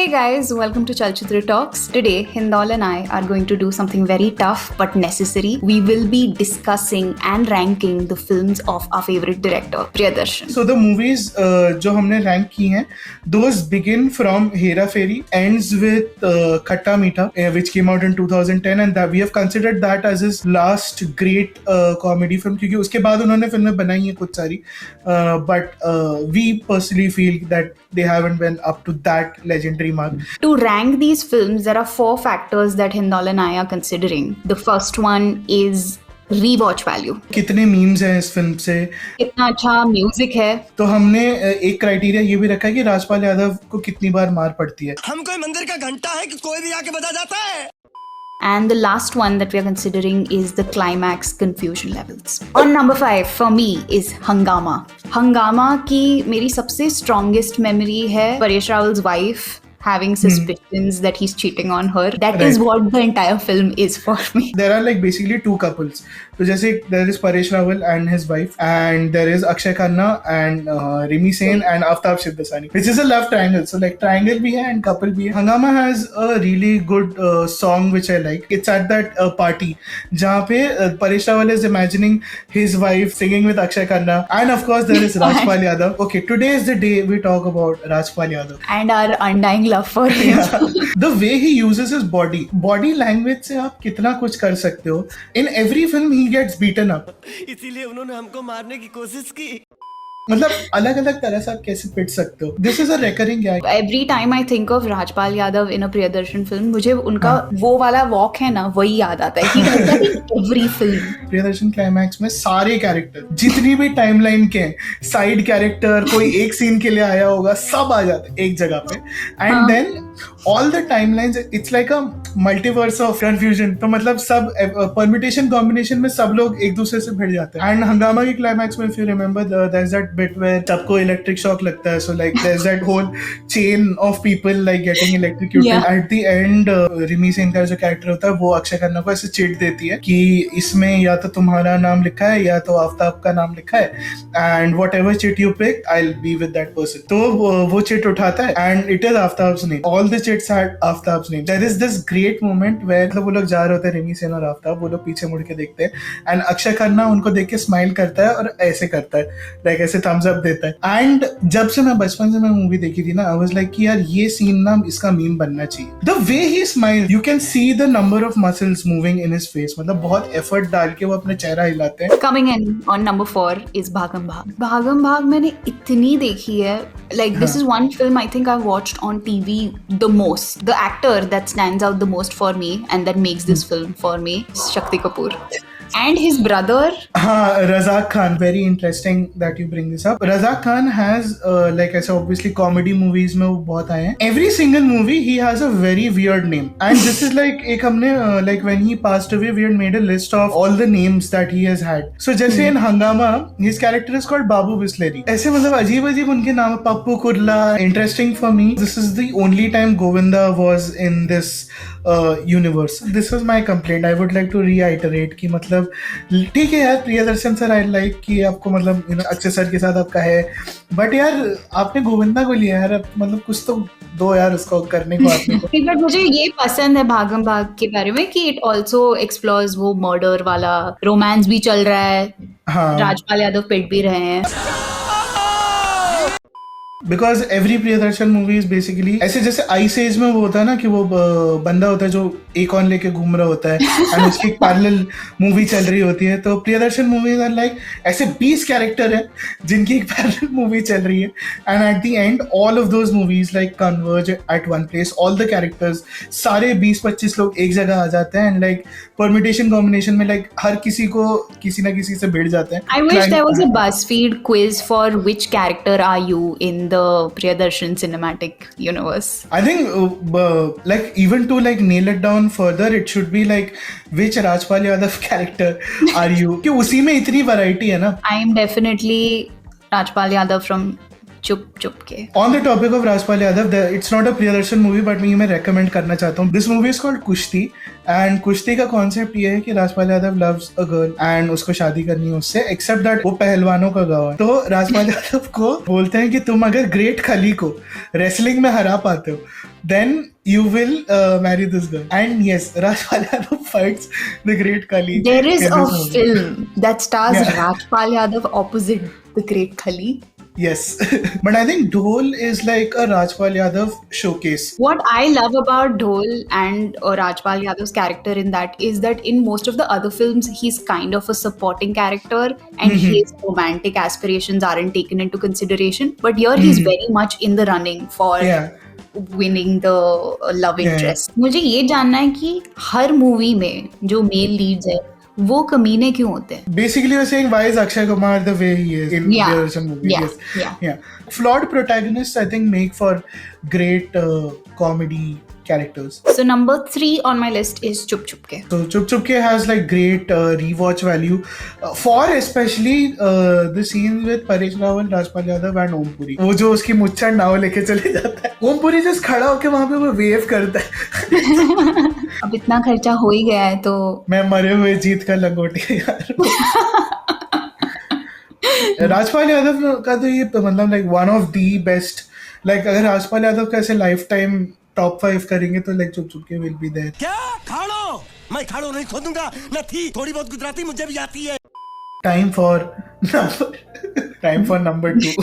Hey guys, welcome to Chalchitra Talks. Today, Hindol and I are going to do something very tough but necessary. We will be discussing and ranking the films of our favorite director, Priyadarshan. So the movies जो हमने rank की हैं, those begin from Hera Fairy, ends with Khatta Meetha, which came out in 2010, and that we have considered that as his last great comedy film, क्योंकि उसके बाद उन्होंने फिल्में बनाई हैं कुछ सारी, but we personally feel that they haven't been up to that legendary mark. To rank these films, there are 4 factors that Hindol and I are considering. The first one is rewatch value. कितने memes हैं इस film से, कितना अच्छा music है. तो हमने एक क्राइटेरिया ये भी रखा है कि राजपाल यादव को कितनी बार मार पड़ती है. हम कोई मंदिर का घंटा है कि कोई भी आके बजा जाता है. And the last one that we are considering is the climax confusion levels. On number 5 for me is Hangama. Hangama की मेरी सबसे strongest memory है Paresh Rawal's wife having suspicions that he's cheating on her. That is what the entire film is for me. There are like basically two couples. So जैसे there is Paresh Rawal and his wife, and there is Akshay Khanna and Rimi Sen and Aftab Shivdasani, which is a love triangle. So like triangle भी है and couple भी है. Hangama has a really good song which I like. It's at that party जहाँ पे Paresh Rawal is imagining his wife singing with Akshay Khanna, and of course there is Rajpal Yadav. Okay, today is the day we talk about Rajpal Yadav and our undying love for him. The way he uses his body language से आप कितना कुछ कर सकते हो. In every film he gets beaten up. इसीलिए उन्होंने हमको मारने की कोशिश की. मतलब अलग अलग तरह से आप कैसे पिट सकते हो. This is a recurring gag. Every time I think of Rajpal Yadav in a Priyadarshan film, मुझे उनका वो वाला वॉक है ना, वही याद आता है. He does that in every film. Priyadarshan climax में सारे कैरेक्टर जितनी भी टाइमलाइन के साइड कैरेक्टर कोई एक सीन के लिए आया होगा सब आ जाते हैं एक जगह पे. And then all the timelines, it's like a multiverse of confusion. तो मतलब सब परम्यूटेशन कॉम्बिनेशन में सब लोग एक दूसरे से भिड़ जाते हैं. एंड हंगामा के क्लाइमैक्स में if you remember there is that bit where सबको इलेक्ट्रिक शॉक लगता है. So like there is that whole chain of people like getting electrocuted. At the end Rimi Sen का जो कैरेक्टर होता है वो अक्षय खन्ना को ऐसे चिट देती है कि इसमें या तो तुम्हारा नाम लिखा है या तो आफ्ताब का नाम लिखा है, and whatever chit you pick I will be with that person. तो वो चिट उठाता है and it is Aftab's name. All the chits had Aftab's name. There is this great moment where वो लोग जा रहे होते हैं, रिमी सेन और आफ्ताब, वो लोग पीछे मुड़ के देखते हैं एंड अक्षय खन्ना उनको देख के स्माइल करता है और ऐसे करता है, लाइक ऐसे थम्स अप देता है. एंड जब से मैं बचपन से मैं मूवी देखी थी ना, आई वाज लाइक कि यार ये सीन ना इसका मीम बनना चाहिए. The way he smile, you can see the number of muscles moving in his face. मतलब बहुत एफर्ट डाल के वो अपने चेहरा हिलाते हैं. Coming in on number 4 is Bhagam Bhag. Bhagam Bhag मैंने इतनी देखी है. Like this is one film I think I've watched on TV the most. The actor that stands out the most for me and that makes this film for me is Shakti Kapoor. And his brother. Razak Khan. Very interesting that you bring this up. Razak Khan has like I said, obviously comedy movies में वो बहुत आए हैं. Every single movie he has a very weird name. And this is like एक हमने like when he passed away we had made a list of all the names that he has had. So जैसे in Hangama his character is called Babu Bisleri. ऐसे मतलब अजीब अजीब उनके नाम. Pappu Kurla. Interesting for me, this is the only time Govinda was in this universe. This was my complaint. I would like to reiterate कि मतलब ठीक है यार प्रियदर्शन सर, आई लाइक कि आपको मतलब अक्षय सर के साथ आपका है, बट यार आपने गोविंदा को लिया यार, मतलब कुछ तो दो यार उसको करने को आपने को. बट मुझे ये पसंद है भागम भाग के बारे में कि इट ऑल्सो एक्सप्लोर्स वो मर्डर वाला, रोमांस भी चल रहा है. हाँ. राजपाल यादव पिट भी रहे हैं. Because every Priyadarshan movie is basically ऐसे जैसे आइस एज में वो होता है ना कि वो बंदा होता है जो एक ऑन लेके घूम रहा होता है एंड उसकी एक पैरेलल मूवी चल रही होती है. तो प्रियदर्शन मूवीज आर लाइक ऐसे 20 कैरेक्टर है जिनकी एक पैरेलल मूवी चल रही है, and at the and all of those movies like converge eight one place. All the characters सारे 20-25 लोग एक जगह आ जाते हैं एंड लाइक परम्यूटेशन कॉम्बिनेशन में लाइक हर किसी को किसी ना किसी से भिड़ जाते हैं. I wish there was a BuzzFeed quiz for which character are you in the Priyadarshan cinematic universe. I think like even to like nail it down further, it should be like which Rajpal Yadav character are you? कि उसी में इतनी variety है ना. I am definitely Rajpal Yadav from चुप चुप के. On the topic of Rajpal Yadav, it's not a Priyadarshan movie, but मैं recommend करना चाहता हूँ. This movie is called कुश्ती, and कुश्ती का concept ये है कि Rajpal Yadav loves a girl and उसको शादी करनी है उससे, except that वो पहलवानों का गाँव है. तो राजपाल यादव को बोलते हैं कि तुम अगर ग्रेट खली को wrestling में हरा पाते हो, then you will marry this girl. And yes, Rajpal Yadav fights the great Kali. There is in a this movie. film that stars Yeah. Rajpal Yadav opposite the great Khali. Yes, but I think Dhol is like a Rajpal Yadav showcase. What I love about Dhol and Rajpal Yadav's character in that is that in most of the other films, he's kind of a supporting character and his romantic aspirations aren't taken into consideration. But here he's very much in the running for Yeah. winning the love Yeah. interest. मुझे ये जानना है कि हर movie में जो mail Leeds है वो कमीने क्यों होते हैं? Basically, you're saying why is Akshay Kumar the way he is in Yeah. Priyadarshan movies? Yeah. Yeah. Flawed protagonists, I think, make for great comedy characters. So number 3 on my list is Chup Chup Ke. So Chup Chup Ke has like great rewatch value for especially the scenes with Paresh Rawal, Rajpal Yadav and Om Puri. वो जो उसकी मुच्छर नाव लेके चले जाता है, Om Puri just खड़ा होके वहां पे वो वेव करता है. अब इतना खर्चा हो ही गया है तो मैं मरे हुए जीत का लंगोटी यार. राजपाल यादव का तो ये मतलब like one of the best, like अगर राजपाल यादव का ऐसे लाइफ टाइम टॉप 5 करेंगे तो लाइक चुप चुप के विल बी देयर. क्या खाड़ो? मैं खाड़ो नहीं खोदूंगा न थी, थोड़ी बहुत गुजराती मुझे भी आती है. Time for number 2.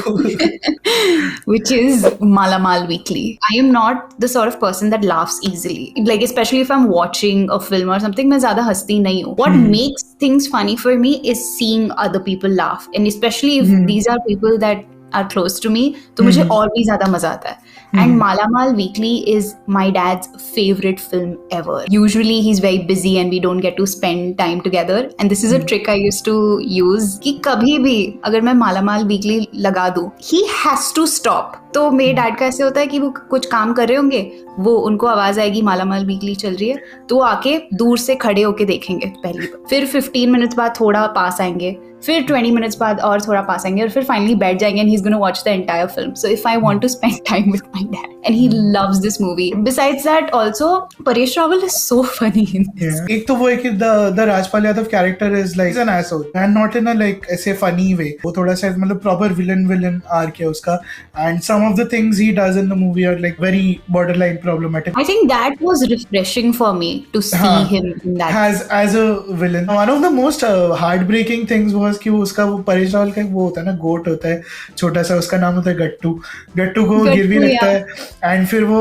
which is Malamal Weekly. I am not the sort of person that laughs easily. Like especially if I'm watching a film or something, मैं ज़्यादा हंसती नहीं हूँ. What makes things funny for me is seeing other people laugh, and especially if these are people that are close to me, तो मुझे और भी ज़्यादा मजा आता है. And Malamal Weekly is my dad's favorite film ever. Usually he's very busy and we don't get to spend time together. And this is a trick I used to use कि कभी भी अगर मैं Malamal Weekly लगा दूँ, he has to stop. तो मेरे dad का ऐसे होता है कि वो कुछ काम कर रहे होंगे, वो उनको आवाज आएगी मालामाल वीकली चल रही है, तो वो आके दूर से खड़े होके देखेंगे पहली बार, फिर 15 मिनट्स बाद थोड़ा पास आएंगे, फिर 20 मिनट्स बाद और थोड़ा पास आएंगे और फिर फाइनली बैठ जाएंगे and he's going to watch the entire film. So if I want to spend time with my dad, and he loves this movie. Besides that also Paresh Rawal is so funny in this. Yeah. एक तो वो है कि the Rajpal Yadav character is like an asshole and not in a like ऐसे funny way. वो थोड़ा सा मतलब proper villain arc है उसका, and some of the things he does in the movie are like very borderline problematic. I think that was refreshing for me to see him in that. As a villain. One of the most heartbreaking things was कि वो उसका वो परेश रावल का वो होता है ना, गोट होता है छोटा सा, उसका नाम होता है गट्टू को गिरवी रखता है एंड फिर वो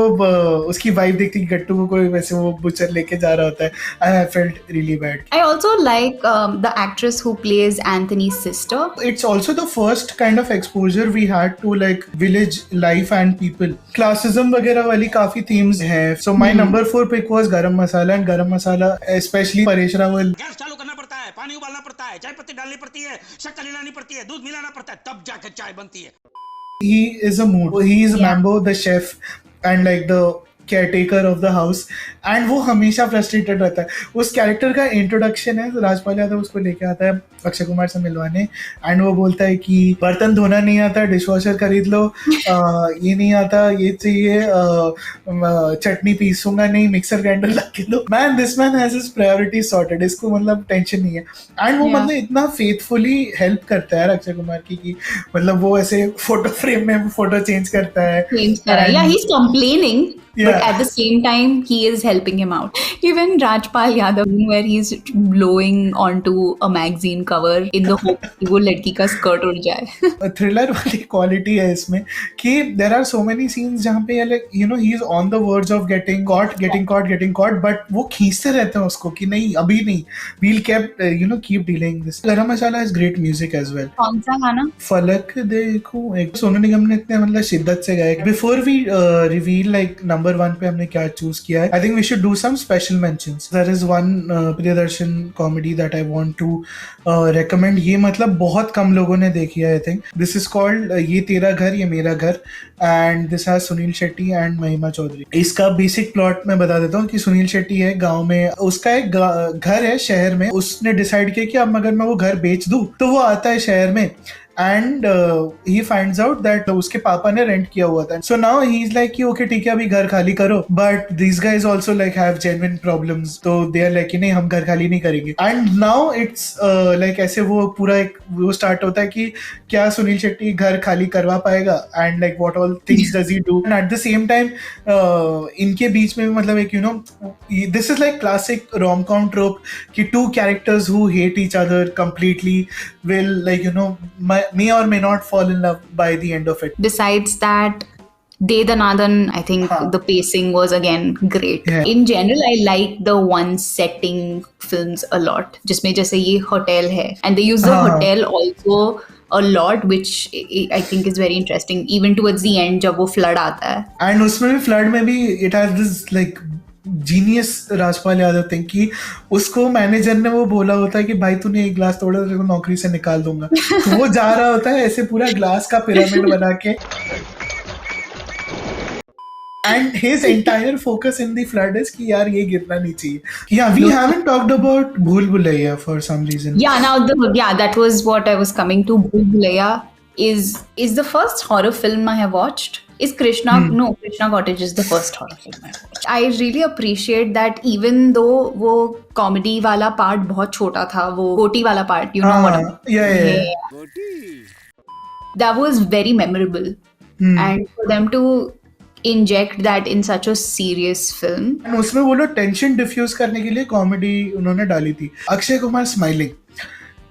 उसकी वाइफ देखती है कि गट्टू को कोई वैसे वो बुचर लेके जा रहा होता है. I felt really bad. I also like the actress who plays Anthony's sister. It's also the first kind of exposure we had to like village life and people. Classism वगैरह वाली काफी themes हैं. So my number 4 pick was Garam Masala, and Garam Masala especially Paresh Rawal. Gas चालू करना पड़ता है, पानी उबालना पड़ता है, चाय पत्ती डालनी पड़ती है, शक्कर मिलानी पड़ती है, दूध मिलाना पड़ता है, तब जाकर चाय बनती है. He is a mood. He is Mambo the chef and like the caretaker of the house, and वो हमेशा frustrated रहता है. उस कैरेक्टर का इंट्रोडक्शन है, तो राजपाल यादव उसको लेके आता है अक्षय कुमार से मिलवाने, एंड वो बोलता है कि बर्तन धोना नहीं आता, डिशवॉशर खरीद लो, ये नहीं आता, ये चाहिए, चटनी पीसूंगा नहीं, मिक्सर ग्राइंडर ला के लो. Man, this man has his priority sorted, इसको मतलब टेंशन नहीं है. एंड वो मतलब इतना फेथफुली हेल्प करता है अक्षय कुमार की कि मतलब वो ऐसे फोटो फ्रेम में फोटो चेंज करता है. Yeah, he's complaining. Yeah. But at the same time, he is helping him out. Even Rajpal Yadav, where he's blowing onto a magazine cover in the hope कि वो लड़की का skirt उड़ जाए. Thriller वाली quality है इसमें कि there are so many scenes जहाँ पे like you know he is on the verge of getting caught, but वो खींचते रहते हैं उसको कि नहीं अभी नहीं, we'll keep dealing this. Garam Masala has great music as well. कौन सा गाना? फलक देखो, एक सोनू निगम ने इतने मतलब शिद्दत से गाया. Before we reveal like number 1 पे हमने क्या चूज किया है, I think we should do some special mentions. There is one Priyadarshan comedy that I want to recommend. ये मतलब बहुत कम लोगों ने देखी है. I think this is called Yeh Tera Ghar Yeh Mera Ghar, and this has Sunil Shetty and Mahima Chaudhry. इसका बेसिक प्लॉट मैं बता देता हूँ कि सुनील शेट्टी है गांव में, उसका एक घर है शहर में. उसने डिसाइड किया कि अब अगर मैं वो घर बेच दूं तो वो आता है शहर में and he finds out that उसके पापा ने रेंट किया हुआ था. So now he is like कि ओके ठीक है अभी घर खाली करो, but this guys also like have genuine problems, तो दे आर लाइक कि नहीं हम घर खाली नहीं करेंगे. एंड नाउ इट्स लाइक ऐसे वो पूरा एक वो स्टार्ट होता है कि क्या सुनील शेट्टी घर खाली करवा पाएगा, and like what all things does he do. And at the same time इनके बीच में मतलब एक this is like classic romcom trope कि two characters who hate each other completely will like may or may not fall in love by the end of it. Besides that, De Danadan, I think the pacing was again great. Yeah. In general, I like the one setting films a lot. जिसमें जैसे ये hotel है, and they use the hotel also a lot, which I think is very interesting. Even towards the end, जब वो flood आता है. And उसमें भी flood में भी it has this like genius Rajpal Yadav thing कि उसको मैनेजर ने वो बोला होता है कि भाई तूने एक ग्लास तोड़ा तो नौकरी से निकाल दूंगा, तो वो जा रहा होता है ऐसे पूरा ग्लास का पिरामिड बना के. And his entire focus in the flood is कि यार ये गिरना नहीं चाहिए. Yeah, we haven't talked about Bhool Bhulaiya for some reason. That was what I was coming to. Bhool Bhulaiya is the first horror film I have watched. Is Krishna Cottage is the first horror film I watched. I really appreciate that even though वो comedy वाला part बहुत छोटा था, वो गोटी वाला part, you know what I mean? Yeah. That was very memorable. And for them to inject that in such a serious film. And उसमें वो लोग टेंशन डिफ्यूज करने के लिए कॉमेडी उन्होंने डाली थी. Akshay Kumar smiling.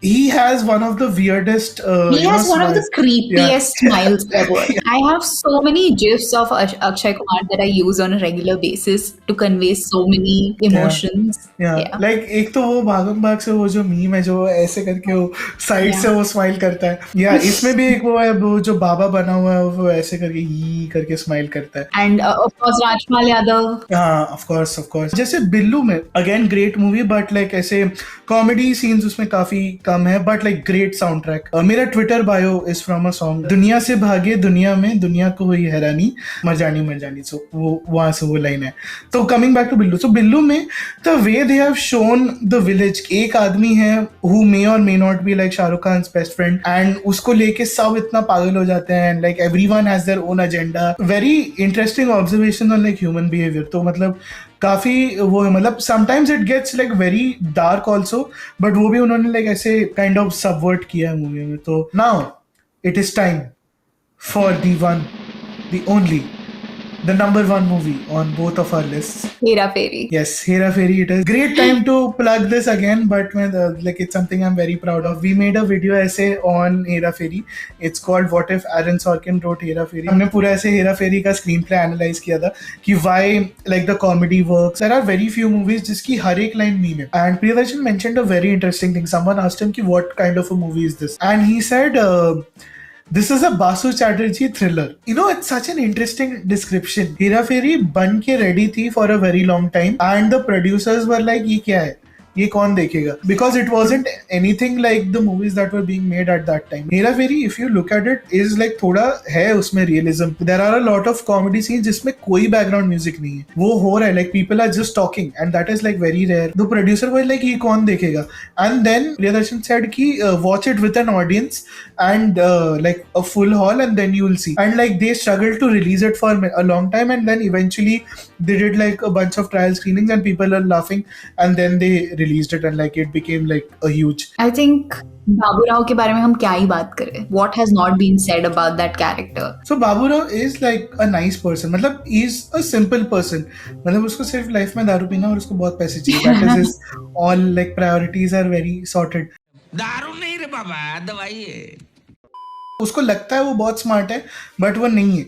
He has one of the weirdest. He has one of the creepiest smiles ever. I have so many gifs of Akshay Kumar that I use on a regular basis to convey so many emotions. Yeah. Like एक तो वो भागम भाग से वो जो meme है जो ऐसे करके वो साइड से वो स्माइल करता है. Yeah, इसमें भी एक वो है वो जो बाबा बना हुआ है वो ऐसे करके ही करके स्माइल करता है. And of course Rajpal Yadav. हाँ, of course. जैसे बिल्लू में again great movie but like ऐसे कॉमेडी सीन्स उसमें काफी कम है, but like great soundtrack. मेरा Twitter bio is from a song दुनिया से भागे दुनिया में दुनिया को हुई हैरानी मरजानी. सो वो वहां से वो लाइन है. तो coming back to Billu, so Billu में the way they have shown the village, एक आदमी है हु मे और may not be like Shahrukh Khan best friend, and उसको लेके सब इतना पागल हो जाते हैं, like everyone has their own agenda. Very interesting observation on like human behaviour. तो मतलब काफी वो है, मतलब sometimes it gets like very dark also, but वो भी उन्होंने लाइक ऐसे काइंड ऑफ सबवर्ट किया है मूवी में. तो now it is time for the one the only the number one movie on both of our lists. Hera Fairy. Yes, Hera Fairy. It is great time to plug this again, but like it's something I'm very proud of. We made a video essay on Hera Fairy. It's called What If Aaron Sorkin Wrote Hera Fairy. हमने पूरा ऐसे Hera Fairy का screenplay analyze किया था कि why like the comedy works. There are very few movies जिसकी हर एक line meme है. And Priyadarshan mentioned a very interesting thing. Someone asked him कि what kind of a movie is this? And he said this is a Basu Chatterjee thriller. You know, it's such an interesting description. Hera Fairy बन के ready थी for a very long time, and the producers were like, ये क्या है? ये कौन देखेगा? Because it wasn't anything like the movies that were being made at that time. Hera Fairy, if you look at it, is like थोड़ा है उसमें realism. There are a lot of comedy scenes जिसमें कोई background music नहीं है. वो हो रहा है, like people are just talking, and that is like very rare. The producer was like, ये कौन देखेगा? And then Priyadarshan said कि watch it with an audience and like a full hall, and then you will see. And like they struggled to release it for a long time, and then eventually they did like a bunch of trial screenings, and people are laughing, and then they released it, and like it became like a huge. I think Babu Rao के बारे में हम क्या ही बात करें. What has not been said about that character? So Babu Rao is like a nice person. मतलब he's a simple person. मतलब उसको सिर्फ लाइफ में दारू पीना और उसको बहुत पैसे चाहिए. That is his all like priorities are very sorted. दारू नहीं रे बाबा, दवाई है. उसको लगता है वो बहुत स्मार्ट है, बट वो नहीं है.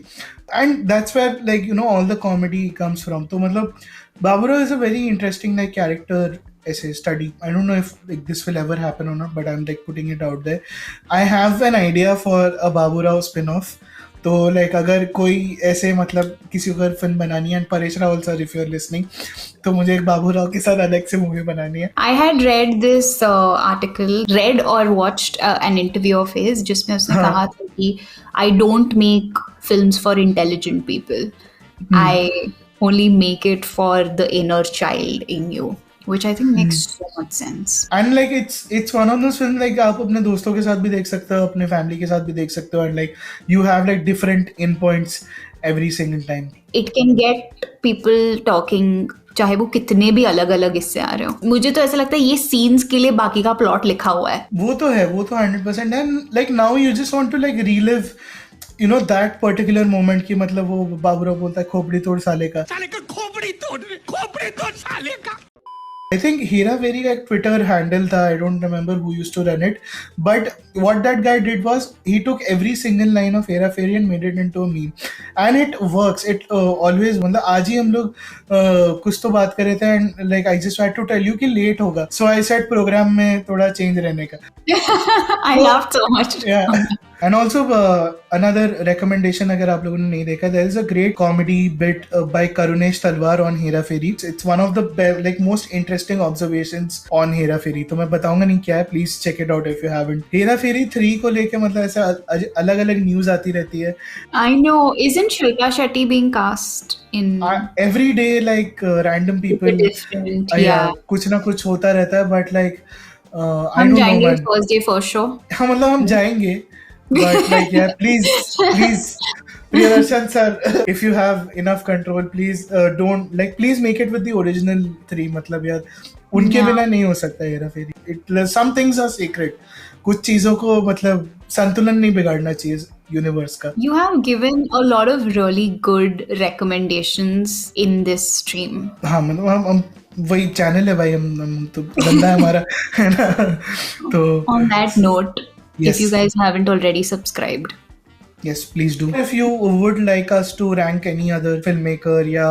And that's where like you know all the comedy comes from. तो मतलब Baburao is a very interesting like character ऐसे study. I don't know if like this will ever happen or not, but I'm like putting it out there. I have an idea for a Babu Rao spin-off. तो like अगर कोई ऐसे मतलब किसी को अगर film बनानी है, and Paresh Rawal sir if you're listening, तो मुझे एक बाबू राव के साथ अलग से मूवी बनानी है. I had read this read or watched an interview of his जिसमें उसने कहा था कि I don't make films for intelligent people. I only make it for the inner child in you. which I think makes so much sense. And like it's one of those film like आप अपने दोस्तों के साथ भी देख सकते हो, अपने फैमिली के साथ भी देख सकते हो, and like you have like different in points every single time. It can get people talking, चाहे वो कितने भी अलग अलग इससे आ रहे हो. मुझे तो ऐसा लगता है ये सीन्स के लिए बाकी का प्लॉट लिखा हुआ है. वो तो 100%. And like now you just want to like relive you know that particular moment की, मतलब वो बाबूराव बोलता है खोपड़ी तोड़ साले का. साले का खोपड़ी तोड़ साले का. I think Hera Fairy का एक Twitter handle था, I don't remember who used to run it, but what that guy did was he took every single line of Hera Fairy and made it into a meme, and it works. It always, मतलब आज ही हम लोग कुछ तो बात कर रहे थे, and like I just had to tell you कि late होगा, so I said program में थोड़ा change रहने का. I laughed so much. Yeah. And also another recommendation, अगर आप लोगों ने नहीं देखा, there is a great comedy bit by Karunesh Talwar on Hera Fairy. It's one of the like most interesting observations on Hera Fairy. तो मैं बताऊंगा नहीं क्या है, please check it out if you haven't. Hera Fairy 3 को लेके मतलब ऐसा अलग अलग न्यूज आती रहती है. I know. Isn't Shilpa Shetty being cast in Every day like random people. different? Yeah. कुछ ना कुछ होता रहता है, but like I हम don't know जाएंगे man. first day first show. हाँ मतलब हम जाएंगे, but like yeah, please Priyadarshan sir, if you have enough control, please don't like please make it with the original 3. मतलब यार उनके Yeah. बिना नहीं हो सकता हेरा फेरी. Some things are sacred. कुछ चीजों को मतलब संतुलन नहीं बिगाड़ना चाहिए यूनिवर्स का. You have given a lot of really good recommendations in this stream. हाँ मतलब हम वही चैनल है भाई, हम तो बंदा है हमारा है ना. तो On that note, Yes. if you guys haven't already subscribed, yes, please do. If you would like us to rank any other filmmaker या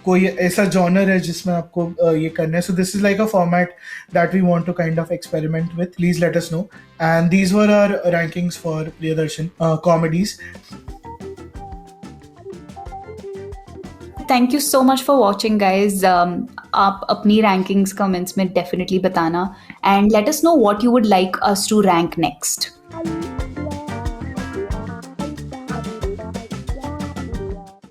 कोई ऐसा genre है जिसमें आपको ये करना है, so this is like a format that we want to kind of experiment with. Please let us know. And these were our rankings for Priyadarshan comedies. thank you so much for watching, guys. आप अपनी rankings comments में definitely बताना, and let us know what you would like us to rank next.